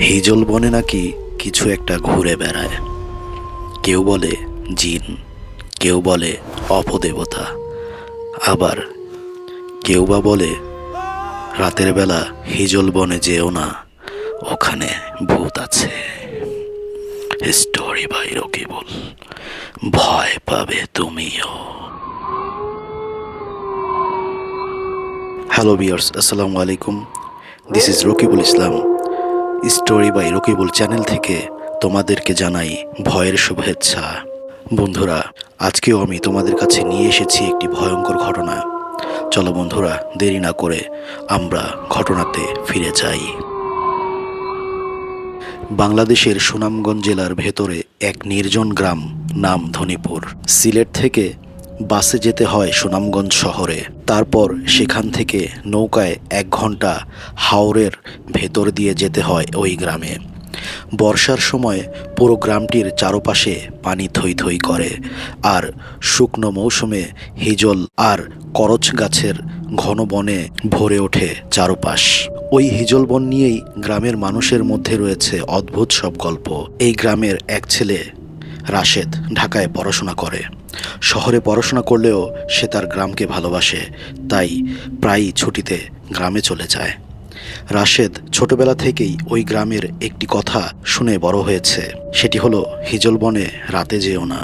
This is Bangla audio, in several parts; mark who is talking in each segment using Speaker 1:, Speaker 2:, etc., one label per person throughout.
Speaker 1: হিজল বনে নাকি কিছু একটা ঘুরে বেড়ায়। কেউ বলে জিন, কেউ বলে অপদেবতা, আবার কেউ বা বলে রাতের বেলা হিজল বনে যেও না, ওখানে ভূত আছে। স্টোরি বাই রকিবুল, ভয় পাবে তুমিও। হ্যালো ভিউয়ার্স, আসসালামু আলাইকুম। This is Rakibul Islam. Story by Rakibul channel থেকে তোমাদেরকে জানাই ভয়ের শুভেচ্ছা। বন্ধুরা, আজকেও আমি তোমাদের কাছে নিয়ে এসেছি একটি ভয়ঙ্কর ঘটনা। চলো বন্ধুরা, দেরি না করে আমরা ঘটনাতে ফিরে যাই। বাংলাদেশের সুনামগঞ্জ জেলার ভেতরে এক নির্জন গ্রাম, নাম ধনীপুর। সিলেট থেকে বাসে যেতে হয় সুনামগঞ্জ শহরে, তারপর সেখান থেকে নৌকায় 1 ঘন্টা হাওরের ভেতর দিয়ে যেতে হয় ওই গ্রামে। বর্ষার সময় পুরো গ্রামটির চারপাশে পানি থই থই করে, আর শুকনো মৌসুমে হিজল আর করচ গাছের ঘন বনে ভরে ওঠে চারপাশ। ওই হিজল বন নিয়েই গ্রামের মানুষের মধ্যে রয়েছে অদ্ভুত সব গল্প। এই গ্রামের এক ছেলে রাশেদ ঢাকায় পড়াশোনা করে। শহরে পড়াশোনা করলেও সে তার গ্রামকে ভালোবাসে, তাই প্রায়ই ছুটিতে গ্রামে চলে যায়। রাশেদ ছোটবেলা থেকেই ওই গ্রামের একটি কথা শুনে বড় হয়েছে, সেটি হলো হিজল বনে রাতে যেও না।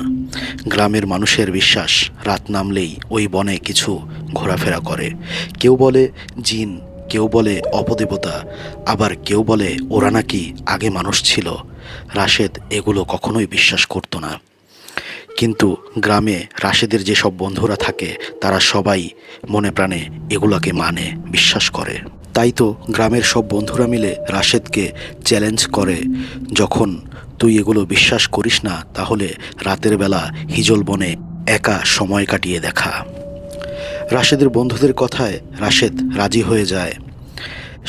Speaker 1: গ্রামের মানুষের বিশ্বাস, রাত নামলেই ওই বনে কিছু ঘোরাফেরা করে। কেউ বলে জিন, কেউ বলে অপদেবতা, আবার কেউ বলে ওরা নাকি আগে মানুষ ছিল। রাশেদ এগুলো কখনোই বিশ্বাস করতো না, কিন্তু গ্রামে রাশেদের যেসব বন্ধুরা থাকে তারা সবাই মনে প্রাণে এগুলোকে মানে, বিশ্বাস করে। তাই তো গ্রামের সব বন্ধুরা মিলে রাশেদকে চ্যালেঞ্জ করে, যখন তুই এগুলো বিশ্বাস করিস না তাহলে রাতের বেলা হিজল বনে একা সময় কাটিয়ে দেখা। রাশেদের বন্ধুদের কথায় রাশেদ রাজি হয়ে যায়।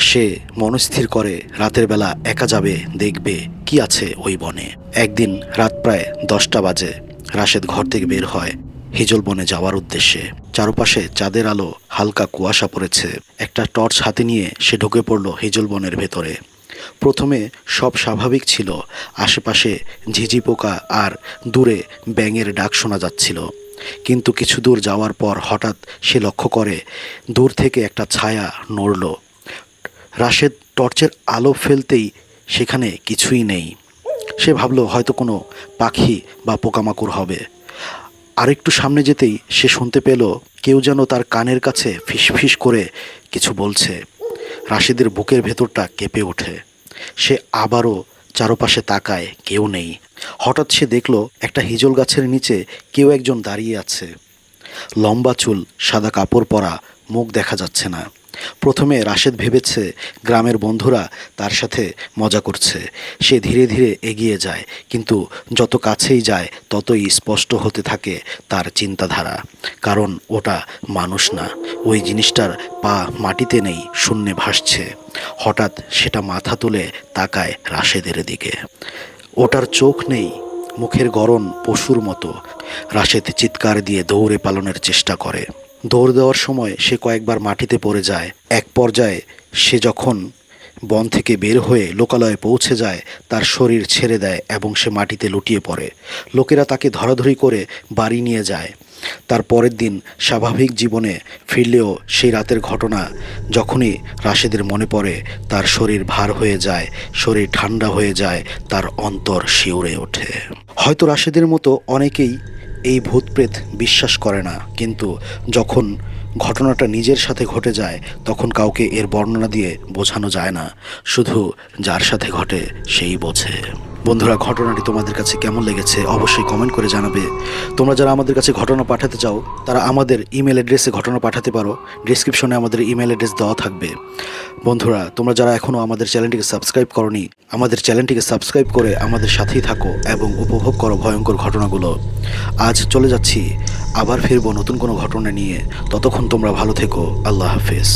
Speaker 1: সে মনস্থির করে রাতের বেলা একা যাবে, দেখবে কি আছে ওই বনে। একদিন রাত প্রায় 10টা বাজে রাশেদ ঘর থেকে বের হয় হিজল বনে যাওয়ার উদ্দেশ্যে। চারপাশে চাঁদের আলো, হালকা কুয়াশা পড়েছে। একটা টর্চ হাতে নিয়ে সে ঢুকে পড়ল হিজল বনের ভেতরে। প্রথমে সব স্বাভাবিক ছিল, আশেপাশে ঝিঝি পোকা আর দূরে ব্যাঙের ডাক শোনা যাচ্ছিল। কিন্তু কিছু দূর যাওয়ার পর হঠাৎ সে লক্ষ্য করে দূর থেকে একটা ছায়া নড়ল। রাশেদ টর্চের আলো ফেলতেই সেখানে কিছুই নেই। সে ভাবল হয়তো কোনো পাখি বা পোকামাকড় হবে। আরেকটু সামনে যেতেই সে শুনতে পেল কেউ যেন তার কানের কাছে ফিসফিস করে কিছু বলছে। রাশেদের বুকের ভেতরটা কেঁপে ওঠে। সে আবারও চারপাশে তাকায়, কেউ নেই। হঠাৎ সে দেখল একটা হিজল গাছের নিচে কেউ একজন দাঁড়িয়ে আছে। লম্বা চুল, সাদা কাপড় পরা, মুখ দেখা যাচ্ছে না। প্রথমে রাশেদ ভেবেছে গ্রামের বন্ধুরা তার সাথে মজা করছে। সে ধীরে ধীরে এগিয়ে যায়, কিন্তু যত কাছেই যায় ততই স্পষ্ট হতে থাকে তার চিন্তাধারা। কারণ ওটা মানুষ না, ওই জিনিসটার পা মাটিতে নেই, শূন্যে ভাসছে। হঠাৎ সেটা মাথা তুলে তাকায় রাশেদের দিকে। ওটার চোখ নেই, মুখের গড়ন পশুর মতো। রাশেদ চিৎকার দিয়ে দৌড়ে পালানোর চেষ্টা করে। দৌড় দেওয়ার সময় সে কয়েকবার মাটিতে পড়ে যায়। এক পর্যায়ে সে যখন বন থেকে বের হয়ে লোকালয়ে পৌঁছে যায়, তার শরীর ছেড়ে দেয় এবং সে মাটিতে লুটিয়ে পড়ে। লোকেরা তাকে ধরাধরি করে বাড়ি নিয়ে যায়। তার পরের দিন স্বাভাবিক জীবনে ফিরলেও সেই রাতের ঘটনা যখনই রাশেদের মনে পড়ে, তার শরীর ভার হয়ে যায়, শরীর ঠান্ডা হয়ে যায়, তার অন্তর শিউরে ওঠে। হয়তো রাশেদের মতো অনেকেই এই ভূতপ্রেত বিশ্বাস করে না, কিন্তু যখন ঘটনাটা নিজের সাথে ঘটে যায় তখন কাউকে এর বর্ণনা দিয়ে বোঝানো যায় না, শুধু যার সাথে ঘটে সেই বোঝে। বন্ধুরা, ঘটনাটি তোমাদের কাছে কেমন লেগেছে অবশ্যই কমেন্ট করে জানাবে। তোমরা যারা আমাদের কাছে ঘটনা পাঠাতে চাও তারা আমাদের ইমেল অ্যাড্রেসে ঘটনা পাঠাতে পারো। ডিসক্রিপশনে আমাদের ইমেল অ্যাড্রেস দেওয়া থাকবে। বন্ধুরা, তোমরা যারা এখনও আমাদের চ্যানেলটিকে সাবস্ক্রাইব করোনি, আমাদের চ্যানেলটিকে সাবস্ক্রাইব করে আমাদের সাথেই থাকো এবং উপভোগ করো ভয়ঙ্কর ঘটনাগুলো। আজ চলে যাচ্ছি, আবার ফিরবো নতুন কোনো ঘটনা নিয়ে। ততক্ষণ তোমরা ভালো থেকো। আল্লাহ হাফেজ।